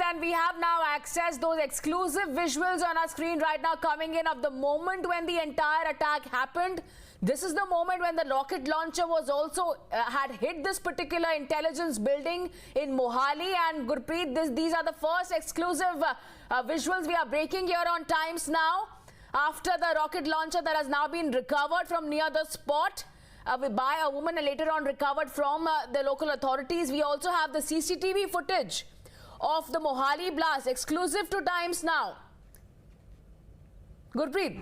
And we have now accessed those exclusive visuals on our screen right now coming in of the moment when the entire attack happened. This is the moment when the rocket launcher was also had hit this particular intelligence building in Mohali. And Gurpreet, these are the first exclusive visuals we are breaking here on Times Now after the rocket launcher that has now been recovered from near the spot by a woman and later on recovered from the local authorities. We also have the CCTV footage of the Mohali blast, exclusive to Times Now. Gurpreet.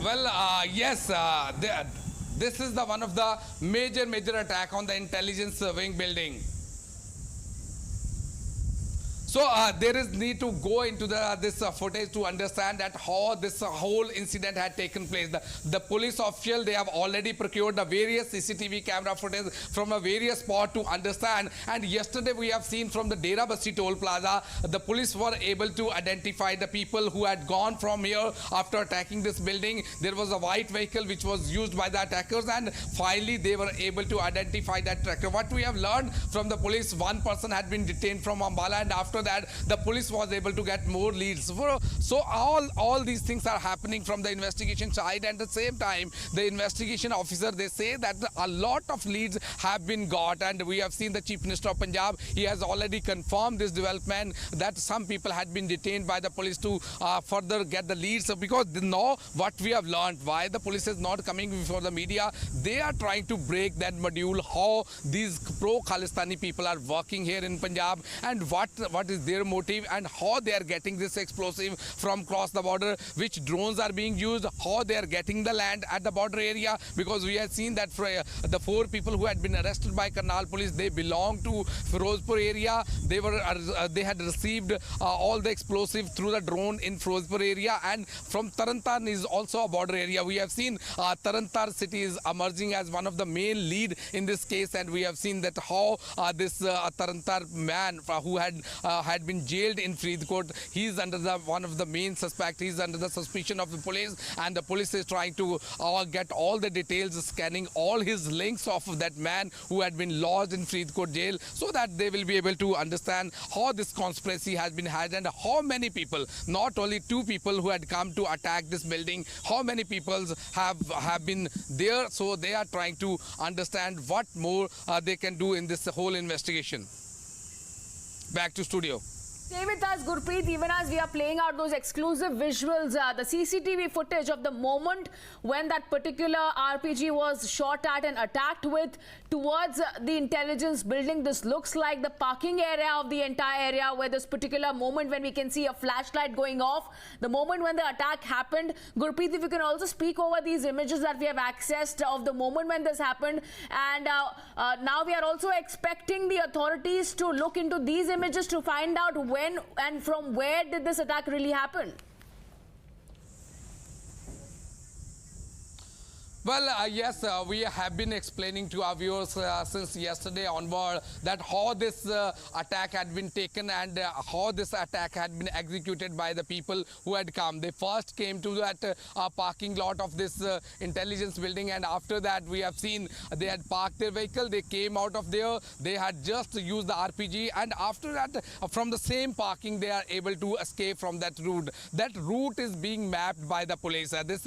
Well, yes, this is the one of the major attack on the intelligence wing building. So there is need to go into this footage to understand that how this whole incident had taken place. The police official, they have already procured the various CCTV camera footage from a various spot to understand. And yesterday we have seen from the Dera Basti toll plaza, the police were able to identify the people who had gone from here after attacking this building. There was a white vehicle which was used by the attackers, and finally they were able to identify that tractor. What we have learned from the police, one person had been detained from Ambala, and after that the police was able to get more leads. So all these things are happening from the investigation side, and at the same time the investigation officer, they say that a lot of leads have been got, and we have seen the Chief Minister of Punjab, he has already confirmed this development that some people had been detained by the police to further get the leads. So because now what we have learned, why the police is not coming before the media, they are trying to break that module, how these pro-Khalistani people are working here in Punjab, and what is their motive, and how they are getting this explosive from across the border, which drones are being used, how they are getting the land at the border area. Because we have seen that the 4 people who had been arrested by Karnal police, they belong to Firozpur area. They had received all the explosive through the drone in Firozpur area, and from Tarantan is also a border area. We have seen Tarantan city is emerging as one of the main lead in this case, and we have seen that how this Tarantan man who had been jailed in Faridkot, he is under one of the main suspects. He is under the suspicion of the police, and the police is trying to get all the details, scanning all his links of that man who had been lodged in Faridkot jail, so that they will be able to understand how this conspiracy has been had, and how many people, not only 2 people who had come to attack this building, how many people have been there. So they are trying to understand what more they can do in this whole investigation. Back to studio. Stay with us, Gurpreet, even as we are playing out those exclusive visuals, the CCTV footage of the moment when that particular RPG was shot at and attacked with towards the intelligence building. This looks like the parking area of the entire area, where this particular moment when we can see a flashlight going off, the moment when the attack happened. Gurpreet, if you can also speak over these images that we have accessed of the moment when this happened. And now we are also expecting the authorities to look into these images to find out when and from where did this attack really happen? Well, yes, we have been explaining to our viewers since yesterday onward that how this attack had been taken, and how this attack had been executed by the people who had come. They first came to that parking lot of this intelligence building, and after that we have seen they had parked their vehicle, they came out of there, they had just used the RPG, and after that from the same parking they are able to escape from that route. That route is being mapped by the police. This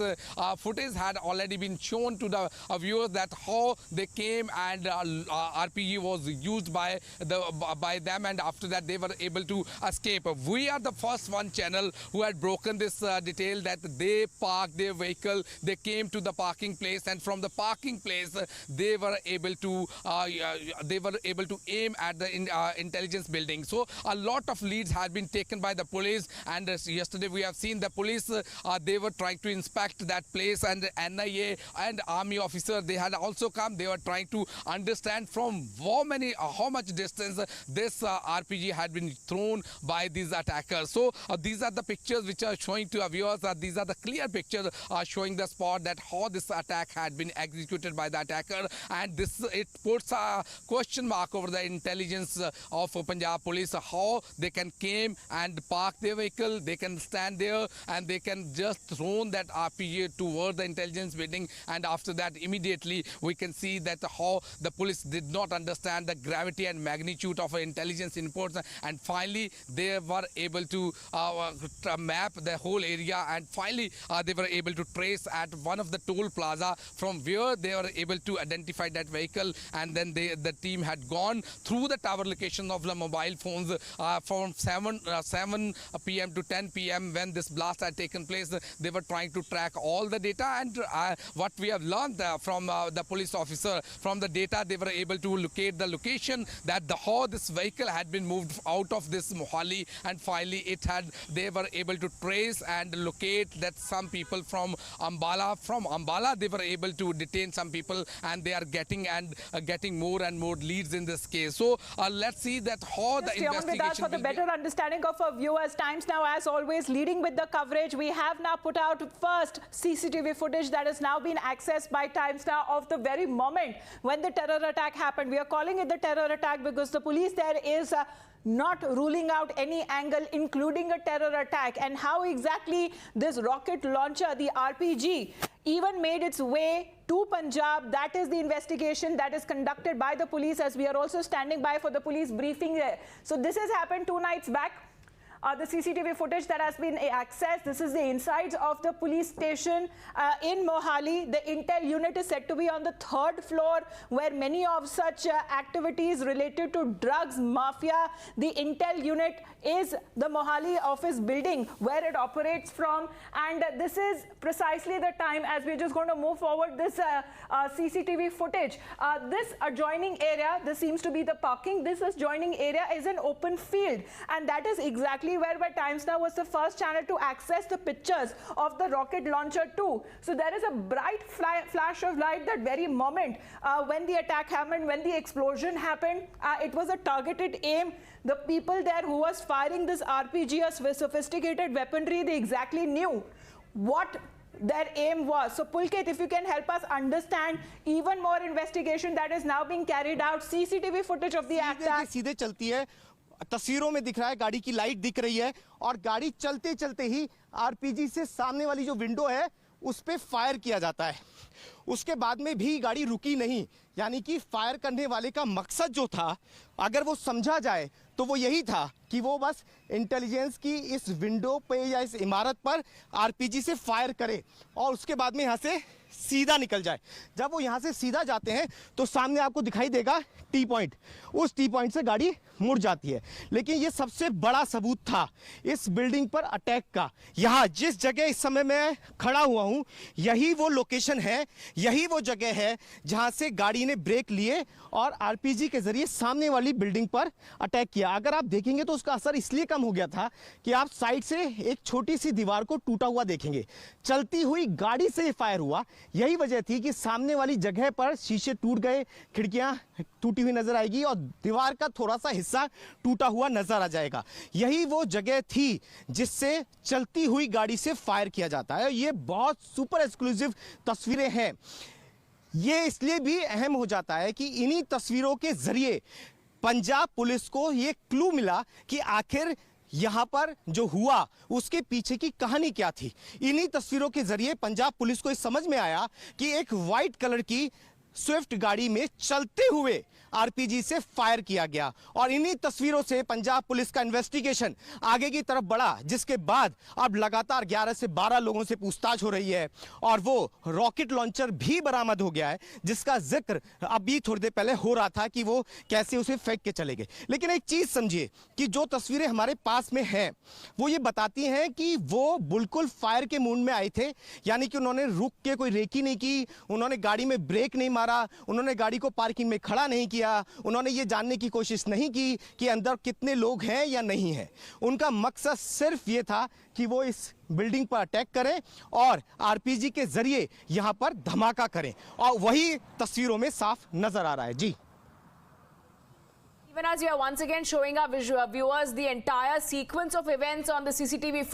footage had already been shown to the viewers that how they came, and RPG was used by them, and after that they were able to escape. We are the first one channel who had broken this detail that they parked their vehicle, they came to the parking place, and from the parking place they were able to aim at the intelligence building. So a lot of leads had been taken by the police, and yesterday we have seen the police they were trying to inspect that place, and the NIA and army officer, they had also come. They were trying to understand from how much distance this RPG had been thrown by these attackers. So these are the pictures which are showing to our viewers. These are the clear pictures showing the spot that how this attack had been executed by the attacker, and it puts a question mark over the intelligence of Punjab police, how they can came and park their vehicle, they can stand there and they can just throw that RPG toward the intelligence building, and after that immediately we can see that how the police did not understand the gravity and magnitude of intelligence inputs, and finally they were able to map the whole area, and finally they were able to trace at one of the toll plaza from where they were able to identify that vehicle, and then the team had gone through the tower location of the mobile phones from 7 p.m. to 10 p.m. when this blast had taken place. They were trying to track all the data, and what we have learned from the police officer, from the data they were able to locate the location that how this vehicle had been moved out of this Mohali, and finally they were able to trace and locate that some people from Ambala they were able to detain some people, and they are getting more and more leads in this case. So let's see that how the investigation with us for the better understanding of our viewers. Times Now, as always, leading with the coverage. We have now put out first CCTV footage that has now been accessed by Times Now of the very moment when the terror attack happened. We are calling it the terror attack because the police there is not ruling out any angle, including a terror attack, and how exactly this rocket launcher, the RPG, even made its way to Punjab. That is the investigation that is conducted by the police, as we are also standing by for the police briefing there. So this has happened 2 nights back. The CCTV footage that has been accessed. This is the insides of the police station in Mohali. The intel unit is said to be on the 3rd floor, where many of such activities related to drugs, mafia. The intel unit is the Mohali office building where it operates from, and this is precisely the time, as we're just going to move forward, this CCTV footage. This adjoining area, this seems to be the parking. This adjoining area is an open field, and that is exactly where Times Now was the first channel to access the pictures of the rocket launcher too. So there is a bright flash of light that very moment when the attack happened, when the explosion happened. It was a targeted aim. The people there who was firing this RPG, a sophisticated weaponry, they exactly knew what their aim was. So Pulkit, if you can help us understand even more investigation that is now being carried out, CCTV footage of the attack. सीधे चलती है, तस्वीरों में दिख रहा है, गाड़ी की लाइट दिख रही है, और गाड़ी चलते चलते ही आरपीजी से सामने वाली जो विंडो है उस पे फायर किया जाता है। उसके बाद में भी गाड़ी रुकी नहीं, यानी कि फायर करने वाले का मकसद जो था, अगर वो समझा जाए तो वो यही था कि वो बस इंटेलिजेंस की इस विंडो पे या इस इमारत पर आरपीजी से फायर करे और उसके बाद में यहाँ से सीधा निकल जाए। जब वो यहाँ से सीधा जाते हैं तो सामने आपको दिखाई देगा टी पॉइंट, उस टी पॉइंट से गाड़ी मुड़ जाती है। लेकिन ये सबसे बड़ा सबूत था इस बिल्डिंग पर अटैक का। यहाँ जिस जगह इस समय मैं खड़ा हुआ हूँ, यही वो लोकेशन है, यही वो जगह है जहाँ से गाड़ी ने ब्रेक लिए और आरपीजी के जरिए सामने वाली बिल्डिंग पर अटैक किया। अगर आप देखेंगे तो उसका असर इसलिए कम हो गया था कि आप साइड से एक छोटी सी दीवार को टूटा हुआ देखेंगे। चलती हुई गाड़ी से फायर हुआ, यही वजह थी कि सामने वाली जगह पर शीशे टूट गए, खिड़कियां टूटी हुई नजर आएगी और दीवार का थोड़ा सा हिस्सा टूटा हुआ नजर आ जाएगा। यही वो जगह थी जिससे चलती हुई गाड़ी से फायर किया जाता है। ये बहुत सुपर एक्सक्लूसिव तस्वीरें हैं। ये इसलिए भी अहम हो जाता है कि इन्हीं तस्वीरों के जरिए पंजाब पुलिस को ये क्लू मिला कि आखिर यहाँ पर जो हुआ उसके पीछे की कहानी क्या थी। इन्हीं तस्वीरों के जरिए पंजाब पुलिस को इस समझ में आया कि एक वाइट कलर की स्विफ्ट गाड़ी में चलते हुए आरपीजी से फायर किया गया, और इन्हीं तस्वीरों से पंजाब पुलिस का इन्वेस्टिगेशन आगे की तरफ बढ़ा, जिसके बाद अब लगातार 11 से 12 लोगों से पूछताछ हो रही है और वो रॉकेट लॉन्चर भी बरामद हो गया है, जिसका जिक्र अभी थोड़ी देर पहले हो रहा था कि वो कैसे उसे फेंक के चले गए। लेकिन एक चीज समझिए कि जो तस्वीरें हमारे पास में हैं वो ये बताती हैं कि वो बिल्कुल फायर के मूड में आए थे, यानी कि उन्होंने रुक के कोई रेकी नहीं की, उन्होंने गाड़ी में ब्रेक नहीं मारा, उन्होंने गाड़ी को पार्किंग में खड़ा नहीं किया, उन्होंने ये जानने की कोशिश नहीं की कि अंदर कितने लोग हैं या नहीं हैं। उनका मकसद सिर्फ ये था कि वो इस बिल्डिंग पर अटैक करें और आरपीजी के जरिए यहां पर धमाका करें, और वही तस्वीरों में साफ नजर आ रहा है। जी, Even as we are once again showing our viewers the entire sequence of events on the CCTV